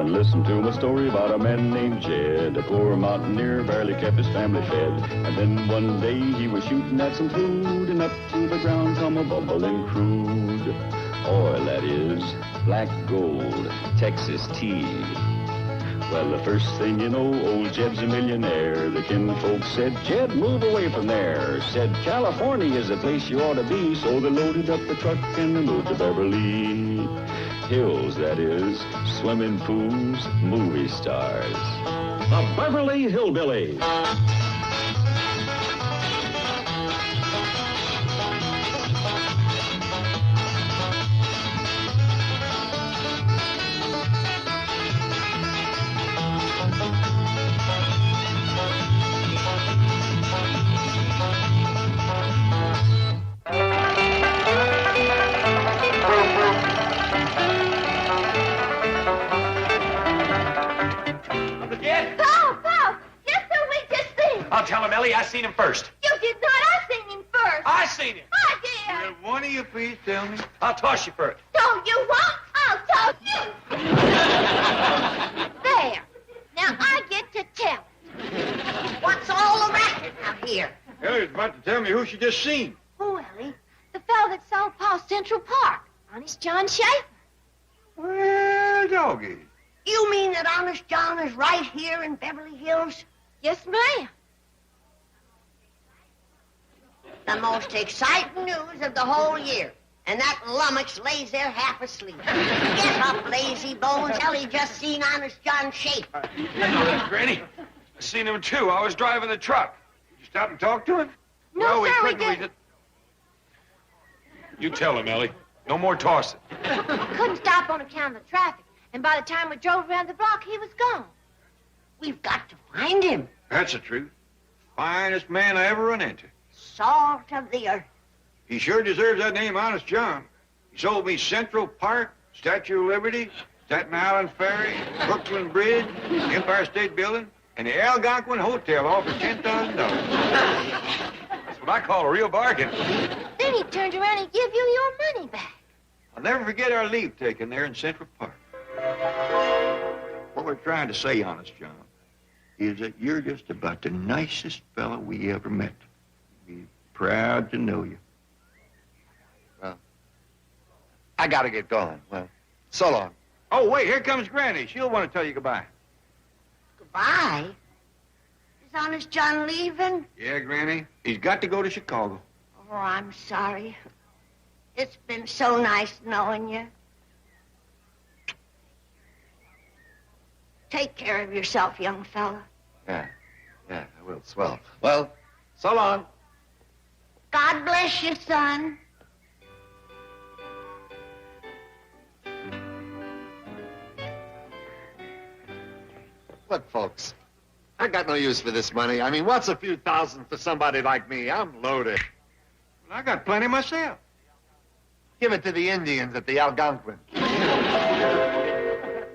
and listen to my story about a man named Jed. A poor mountaineer barely kept his family fed. And then one day he was shooting at some food, and up to the ground come a bubbling crude. Oil, that is, black gold, Texas tea. Well, the first thing you know, old Jed's a millionaire. The kinfolk said, Jed, move away from there. Said, California is the place you ought to be. So they loaded up the truck and they moved to Beverly Hills, that is, swimming pools, movie stars. The Beverly Hillbillies. I'll tell him, Ellie, I seen him first. You did not. I seen him first. I seen him. I did. Will one of you please tell me? I'll toss you first. No, you won't. I'll toss you. There. Now I get to tell. What's all the racket out here? Ellie's about to tell me who she just seen. Who, Ellie? The fellow that saw Paul Central Park. Honest John Schaefer. Well, doggy. You mean that Honest John is right here in Beverly Hills? Yes, ma'am. The most exciting news of the whole year. And that lummox lays there half asleep. Get up, lazy bones. Ellie just seen Honest John Schaefer. Granny, I seen him too. I was driving the truck. Did you stop and talk to him? No, well, sir, we couldn't. didn't. You tell him, Ellie. No more tossing. Couldn't stop on account of the traffic. And by the time we drove around the block, he was gone. We've got to find him. That's the truth. Finest man I ever run into. Salt of the earth. He sure deserves that name, Honest John. He sold me Central Park, Statue of Liberty, Staten Island Ferry, Brooklyn Bridge, Empire State Building, and the Algonquin Hotel, all for $10,000. That's what I call a real bargain. Then he turned around and gave you your money back. I'll never forget our leave taking there in Central Park. What we're trying to say, Honest John, is that you're just about the nicest fellow we ever met. We're proud to know you. Well, I gotta get going. Well, so long. Oh, wait, here comes Granny. She'll want to tell you goodbye. Goodbye? Is Honest John leaving? Yeah, Granny. He's got to go to Chicago. Oh, I'm sorry. It's been so nice knowing you. Take care of yourself, young fella. Yeah, I will. Swell. Well, so long. God bless you, son. Look, folks, I got no use for this money. I mean, what's a few thousand for somebody like me? I'm loaded. Well, I got plenty myself. Give it to the Indians at the Algonquin.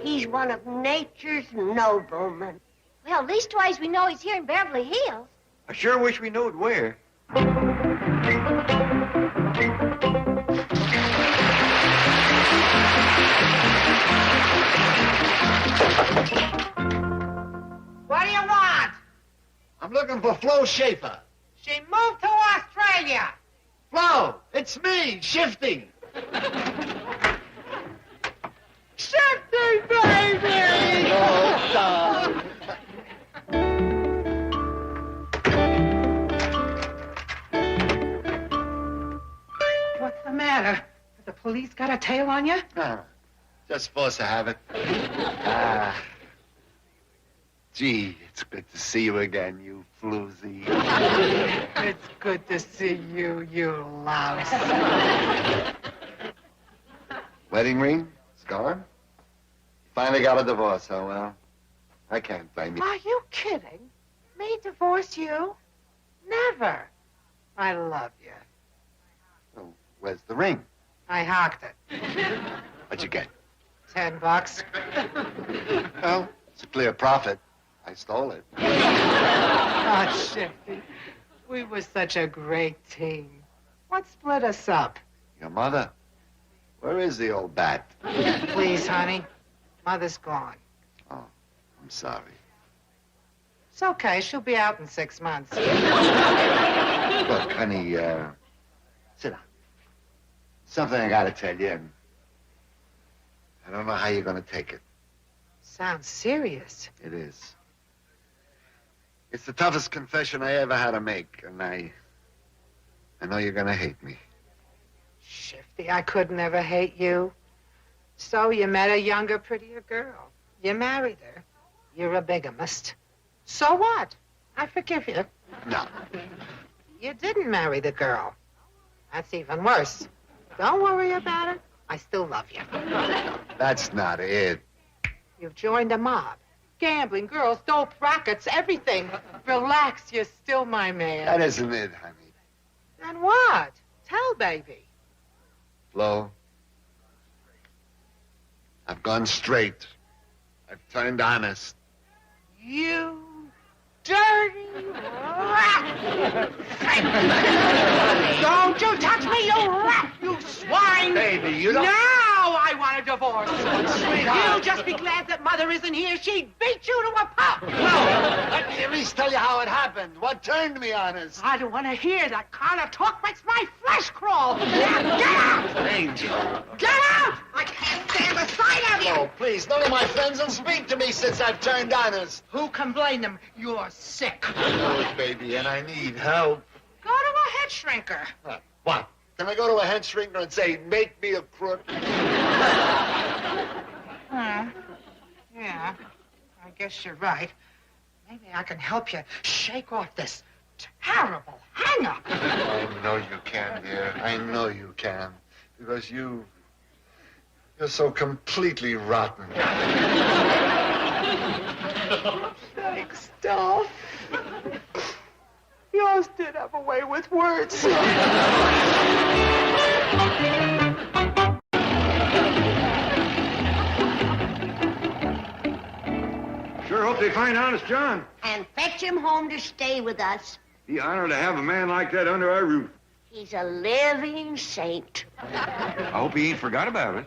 He's one of nature's noblemen. Well, leastwise we know he's here in Beverly Hills. I sure wish we knowed where. What do you want? I'm looking for Flo Schaefer. She moved to Australia. Flo, it's me, Shifty. Shifty, baby! Oh, son. What's the matter? Has the police got a tail on you? No, just supposed to have it. Gee, it's good to see you again, you floozy. It's good to see you, you louse. Wedding ring? It's gone? Finally got a divorce, oh well. I can't blame you. Are you kidding? Me divorce you? Never. I love you. Oh, where's the ring? I hocked it. What'd you get? $10. Well, it's a clear profit. I stole it. Oh, Shifty. We were such a great team. What split us up? Your mother? Where is the old bat? Please, honey. Mother's gone. Oh, I'm sorry. It's okay. She'll be out in 6 months. Look, honey, sit down. Something I gotta tell you, and I don't know how you're gonna take it. Sounds serious. It is. It's the toughest confession I ever had to make, and I know you're gonna hate me. Shifty, I could never hate you. So you met a younger, prettier girl. You married her. You're a bigamist. So what? I forgive you. No. You didn't marry the girl. That's even worse. Don't worry about it. I still love you. That's not it. You've joined a mob. Gambling, girls, dope, rackets, everything. Relax, you're still my man. That isn't it, honey. Then what? Tell, baby. Flo, I've gone straight. I've turned honest. You dirty rat! Don't you touch me, you rat, you swine! Baby, you don't... Now I want a divorce. Sweetheart. You just be glad that Mother isn't here. She'd beat you to a pulp. No, let me at least tell you how it happened. What turned me honest? I don't want to hear that kind of talk. Makes my flesh crawl. Now, get out! Angel. Get out! I can't stand the sight of you. Oh, please, none of my friends will speak to me since I've turned honest. Who can blame them? You're sick. I know it, baby, and I need help. Go to a head shrinker. What? Can I go to a head shrinker and say, make me a crook? Yeah, I guess you're right. Maybe I can help you shake off this terrible hang-up. I know you can, dear. I know you can. Because you're so completely rotten. Thanks, doll. Yours did have a way with words. Sure hope they find Honest John. And fetch him home to stay with us. Be honored to have a man like that under our roof. He's a living saint. I hope he ain't forgot about us.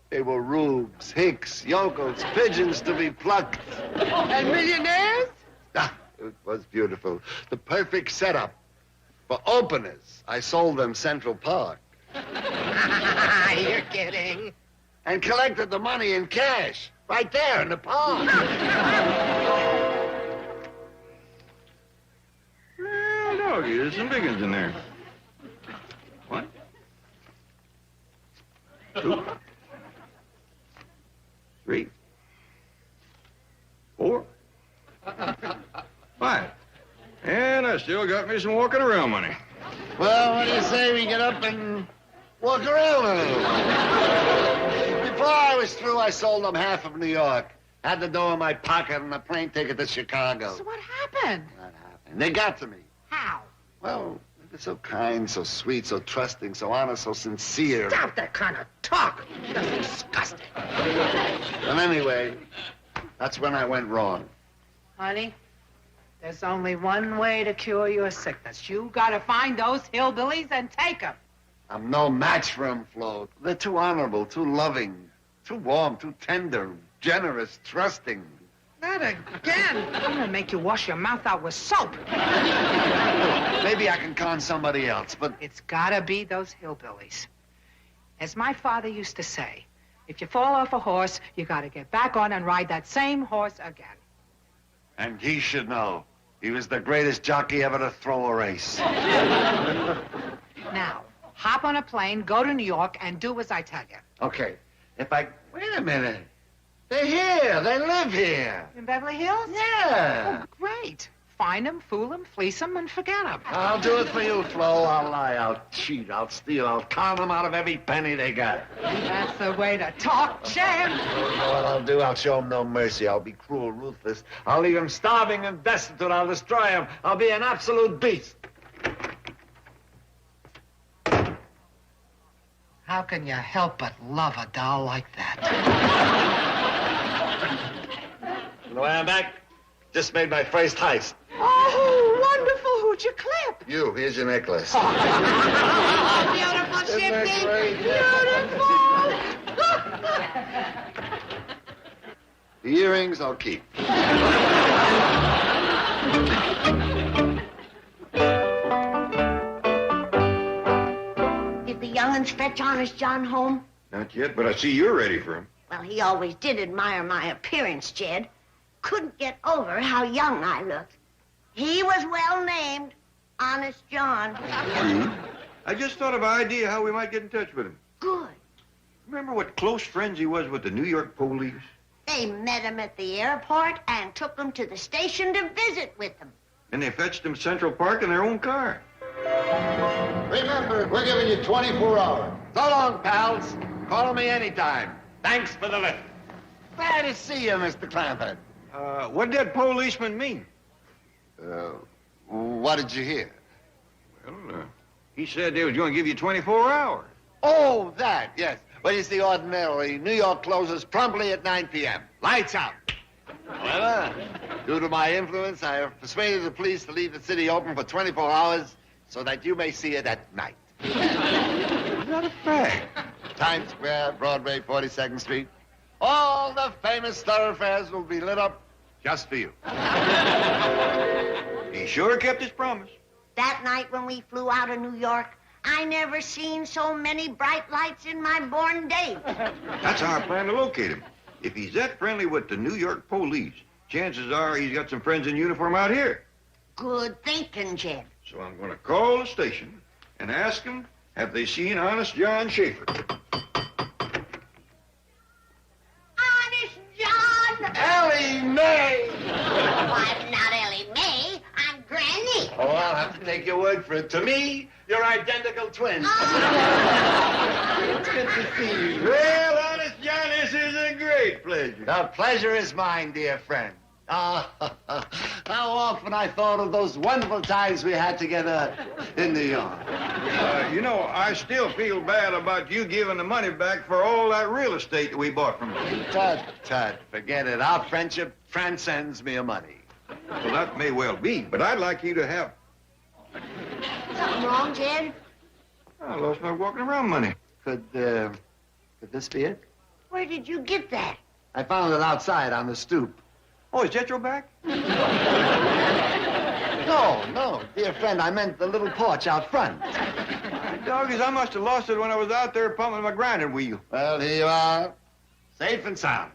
They were rubes, hicks, yokels, pigeons to be plucked. And millionaires? Ah, it was beautiful. The perfect setup. For openers, I sold them Central Park. You're kidding. And collected the money in cash. Right there in the park. Well, doggy, there's some big ones in there. What? 2, 3, 4, 5. And I still got me some walking around money. Well, what do you say we get up and walk around a little? Before I was through, I sold them half of New York. Had the dough in my pocket and a plane ticket to Chicago. So what happened? What happened? They got to me. How? Well, they're so kind, so sweet, so trusting, so honest, so sincere. Stop that kind of talk. That's disgusting. And anyway, that's when I went wrong. Honey, there's only one way to cure your sickness. You gotta find those hillbillies and take them. I'm no match for them, Flo. They're too honorable, too loving, too warm, too tender, generous, trusting. Not again. I'm gonna make you wash your mouth out with soap. Maybe I can con somebody else, but... It's gotta be those hillbillies. As my father used to say, if you fall off a horse, you gotta get back on and ride that same horse again. And he should know. He was the greatest jockey ever to throw a race. Now, hop on a plane, go to New York, and do as I tell you. Okay, if I... Wait a minute. They're here. They live here. In Beverly Hills? Yeah. Oh, great. Find them, fool them, fleece them, and forget them. I'll do it for you, Flo. I'll lie, I'll cheat, I'll steal, I'll con them out of every penny they got. That's the way to talk, champ. You know what I'll do? I'll show them no mercy. I'll be cruel, ruthless. I'll leave them starving and destitute. I'll destroy them. I'll be an absolute beast. How can you help but love a doll like that? On the way I'm back, just made my first heist. Oh, wonderful. Who'd you clip? You, here's your necklace. Beautiful, Isn't that Shifty. great? Beautiful. The earrings I'll keep. Did the young'uns fetch Honest John home? Not yet, but I see you're ready for him. Well, he always did admire my appearance, Jed. Couldn't get over how young I looked. He was well named Honest John. True. I just thought of an idea how we might get in touch with him. Good. Remember what close friends he was with the New York police? They met him at the airport and took him to the station to visit with them. And they fetched him Central Park in their own car. Remember, we're giving you 24 hours. So long, pals. Call me anytime. Thanks for the lift. Glad to see you, Mr. Clampett. What did that policeman mean? What did you hear? Well, he said they was going to give you 24 hours. Oh, that, yes. Well, you see, ordinarily, New York closes promptly at 9 p.m. Lights out. However, due to my influence, I have persuaded the police to leave the city open for 24 hours so that you may see it at night. Is that a fact? Times Square, Broadway, 42nd Street. All the famous thoroughfares will be lit up just for you. He sure kept his promise. That night when we flew out of New York, I never seen so many bright lights in my born days. That's our plan to locate him. If he's that friendly with the New York police, chances are he's got some friends in uniform out here. Good thinking, Jed. So I'm going to call the station and ask them, have they seen Honest John Schaefer? Honest John! Ellie Mae! Why, I'm not Ellie Mae. I'm Granny. Oh, I'll have to take your word for it. To me, you're identical twins. It's good to see you. Well, Honest John, this is a great pleasure. The pleasure is mine, dear friend. Ah, how often I thought of those wonderful times we had together in New York. You know, I still feel bad about you giving the money back for all that real estate that we bought from you. Tut, forget it. Our friendship transcends mere money. Well, that may well be, but I'd like you to have... Something wrong, Jed? I lost my walking around money. Could this be it? Where did you get that? I found it outside on the stoop. Oh, is Jethro back? No, dear friend, I meant the little porch out front. Doggies, I must have lost it when I was out there pumping my grinding wheel. Well, here you are, safe and sound.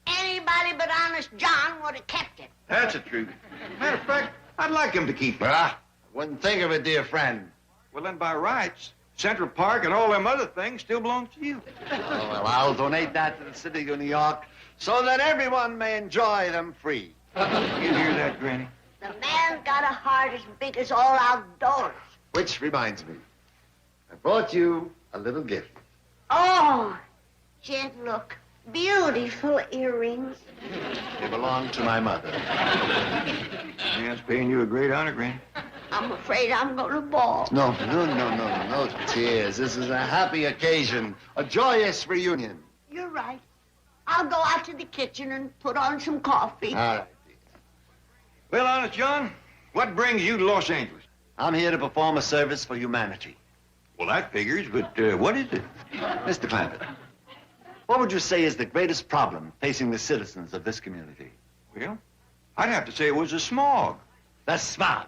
Anybody but Honest John would have kept it. That's the truth. Matter of fact, I'd like him to keep it. Well, I wouldn't think of it, dear friend. Well, then by rights, Central Park and all them other things still belongs to you. Oh, well, I'll donate that to the city of New York so that everyone may enjoy them free. You hear that, Granny? The man's got a heart as big as all outdoors. Which reminds me, I brought you a little gift. Oh, Jed, look. Beautiful earrings. They belong to my mother. Man's paying you a great honor, Granny. I'm afraid I'm going to bawl. No tears. This is a happy occasion, a joyous reunion. You're right. I'll go out to the kitchen and put on some coffee. All right, dear. Well, Honest John, what brings you to Los Angeles? I'm here to perform a service for humanity. Well, that figures, but what is it? Mr. Clampett, what would you say is the greatest problem facing the citizens of this community? Well, I'd have to say it was the smog. The smog.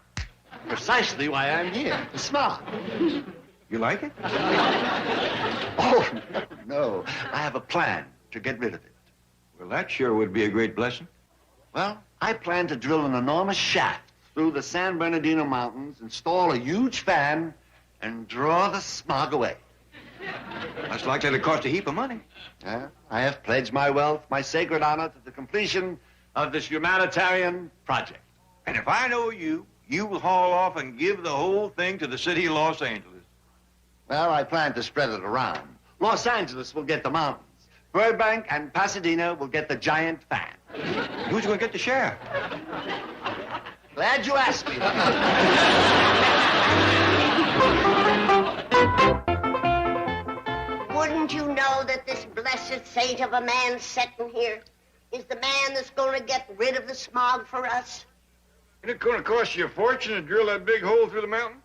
Precisely why I'm here. The smog. You like it? Oh, no. I have a plan to get rid of it. Well, that sure would be a great blessing. Well, I plan to drill an enormous shaft through the San Bernardino Mountains, install a huge fan, and draw the smog away. That's likely to cost a heap of money. I have pledged my wealth, my sacred honor, to the completion of this humanitarian project. And if I know you, you will haul off and give the whole thing to the city of Los Angeles. Well, I plan to spread it around. Los Angeles will get the mountains. Burbank and Pasadena will get the giant fan. Who's going to get the share? Glad you asked me. Wouldn't you know that this blessed saint of a man sitting here is the man that's going to get rid of the smog for us? Isn't it going to cost you a fortune to drill that big hole through the mountain?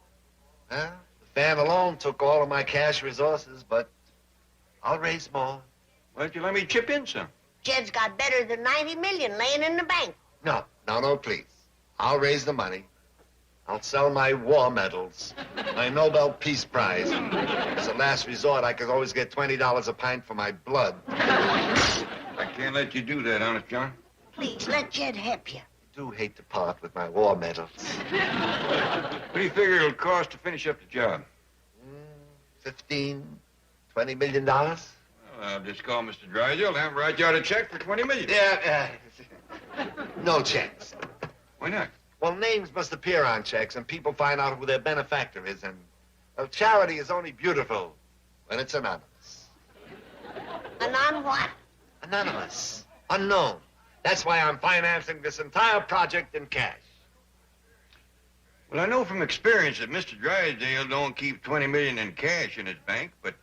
The fan alone took all of my cash resources, but I'll raise more. Why don't you let me chip in some? Jed's got better than 90 million laying in the bank. No, please. I'll raise the money. I'll sell my war medals, my Nobel Peace Prize. As a last resort, I could always get $20 a pint for my blood. I can't let you do that, Honest John. Please, let Jed help you. I do hate to part with my war medals. What do you figure it'll cost to finish up the job? 15, $20 million? Well, I'll just call Mr. Drysdale and have him write you out a check for $20 million. Yeah, no checks. Why not? Well, names must appear on checks, and people find out who their benefactor is, and well, charity is only beautiful when it's anonymous. Anon what? Anonymous. Unknown. That's why I'm financing this entire project in cash. Well, I know from experience that Mr. Drysdale don't keep $20 million in cash in his bank, but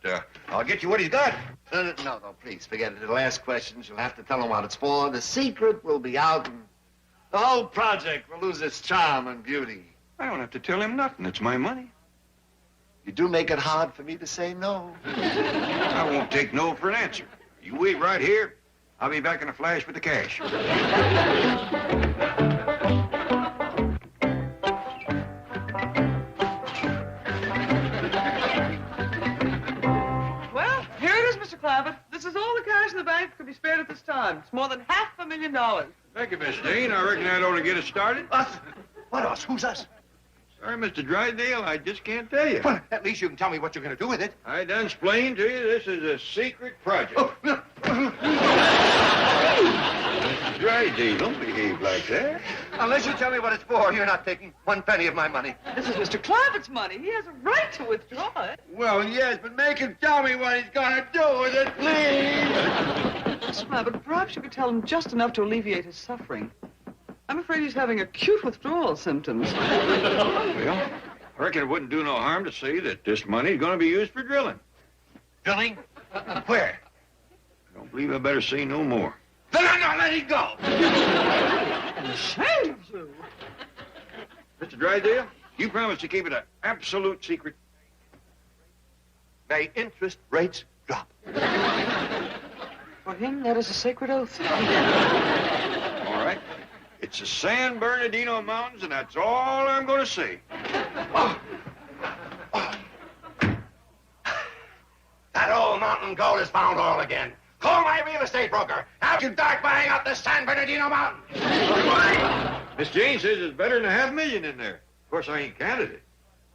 I'll get you what he's got. No, please, forget it. The last questions, you'll have to tell him what it's for. The secret will be out, and the whole project will lose its charm and beauty. I don't have to tell him nothing. It's my money. You do make it hard for me to say no. I won't take no for an answer. You wait right here. I'll be back in a flash with the cash. Well, here it is, Mr. Clampett. This is all the cash in the bank that could be spared at this time. It's more than $500,000. Thank you, Miss Dean. I reckon that ought to get us started. Us? What us? Who's us? Sorry, Mr. Drysdale, I just can't tell you. Well, at least you can tell me what you're going to do with it. I done explained to you this is a secret project. Oh, no. Mr. Drysdale, don't behave like that. Unless you tell me what it's for, you're not taking one penny of my money. This is Mr. Clampett's money. He has a right to withdraw it. Well, yes, but make him tell me what he's going to do with it, please. Mr. Clampett, perhaps you could tell him just enough to alleviate his suffering. I'm afraid he's having acute withdrawal symptoms. Well, I reckon it wouldn't do no harm to say that this money's going to be used for drilling. Drilling? Where? I don't believe I better say no more. Then I'm not letting go. Shame of you. Mr. Drysdale, you promised to keep it an absolute secret. May interest rates drop. For him, that is a sacred oath. All right. It's the San Bernardino Mountains, and that's all I'm going to say. That old mountain gold is found all again. Call my real estate broker. Have you start buying up the San Bernardino Mountains. Miss Jane says there's better than $500,000 in there. Of course, I ain't counted it.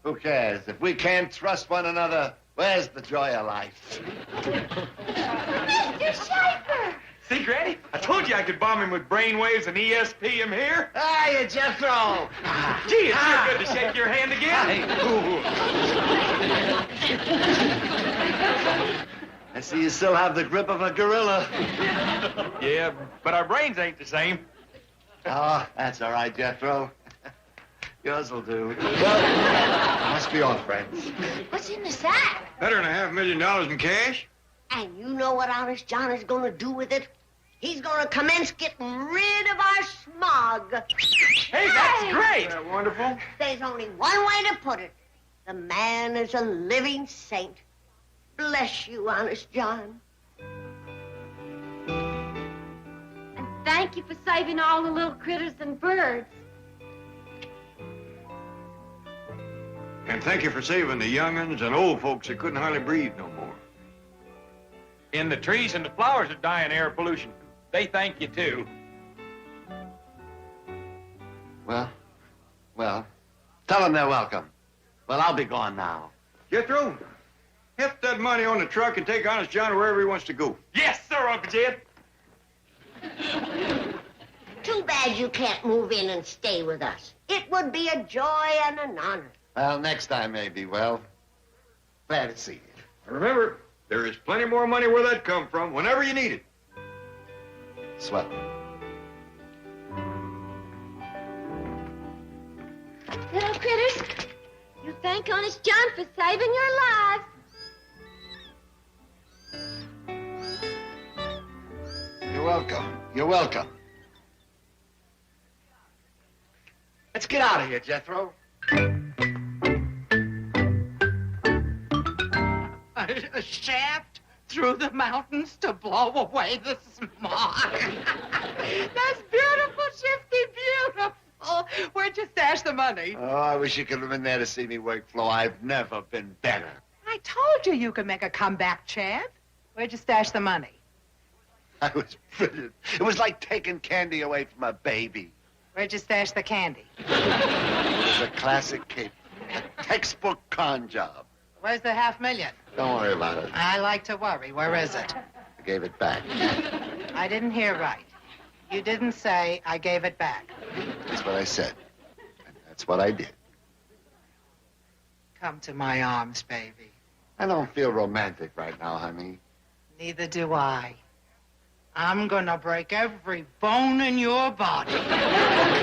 Who cares? If we can't trust one another, where's the joy of life? Mr. Schaefer! See, Granny? I told you I could bomb him with brainwaves and ESP him here. Hiya, Jethro! Gee, it's so good to shake your hand again. I see you still have the grip of a gorilla. Yeah, but our brains ain't the same. Oh, that's all right, Jethro. Yours will do. Well, must be all friends. What's in the sack? Better than $500,000 in cash? And you know what Honest John is going to do with it? He's going to commence getting rid of our smog. Hey, that's great. Isn't that wonderful? There's only one way to put it. The man is a living saint. Bless you, Honest John. And thank you for saving all the little critters and birds. And thank you for saving the young'uns and old folks that couldn't hardly breathe no more. And the trees and the flowers are dying air pollution. They thank you, too. Well, tell them they're welcome. Well, I'll be gone now. Jethro, heft that money on the truck and take Honest John wherever he wants to go. Yes, sir, Uncle Jed. Too bad you can't move in and stay with us. It would be a joy and an honor. Well, next time maybe. Well, glad to see you. Remember, there is plenty more money where that come from whenever you need it. Swell. Little critters, you thank Honest John for saving your lives. You're welcome. You're welcome. Let's get out of here, Jethro. A shaft through the mountains to blow away the smog. That's beautiful, Shifty, beautiful. Where'd you stash the money? Oh, I wish you could have been there to see me work, Flo. I've never been better. I told you you could make a comeback, Chad. Where'd you stash the money? I was brilliant. It was like taking candy away from a baby. Where'd you stash the candy? It was a classic cape. A textbook con job. Where's the $500,000? Don't worry about it. I like to worry. Where is it? I gave it back. I didn't hear right. You didn't say I gave it back. That's what I said. And that's what I did. Come to my arms, baby. I don't feel romantic right now, honey. Neither do I. I'm gonna break every bone in your body. We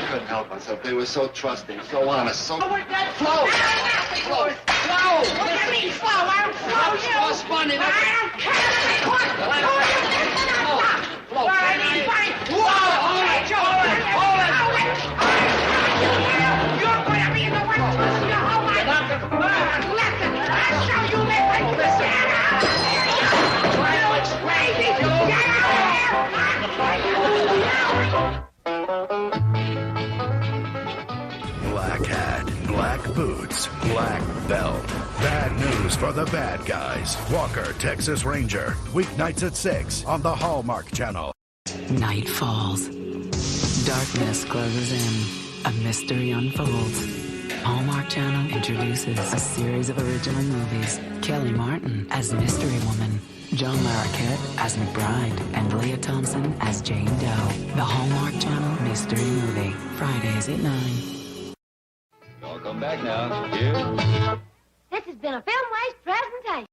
couldn't help ourselves. They were so trusting, so honest, so... Oh, we're dead. Flo! Flo! Flo! Look at me, Flo. I'll slow you. Flo's funny. I'll catch the court. Flo, Hold it. You're going to be in the white house your whole life. Listen, I'll show you this. Get out of here. You it's crazy. Get out of here. Black hat, black boots, black belt. Bad news for the bad guys. Walker, Texas Ranger. Weeknights at 6 on the Hallmark Channel. Night falls. Darkness closes in. A mystery unfolds. Hallmark Channel introduces a series of original movies. Kelly Martin as Mystery Woman. John Larroquette as McBride. And Leah Thompson as Jane Doe. The Hallmark Channel Mystery Movie. Fridays at 9. Y'all come back now. Here. This has been a Filmways presentation.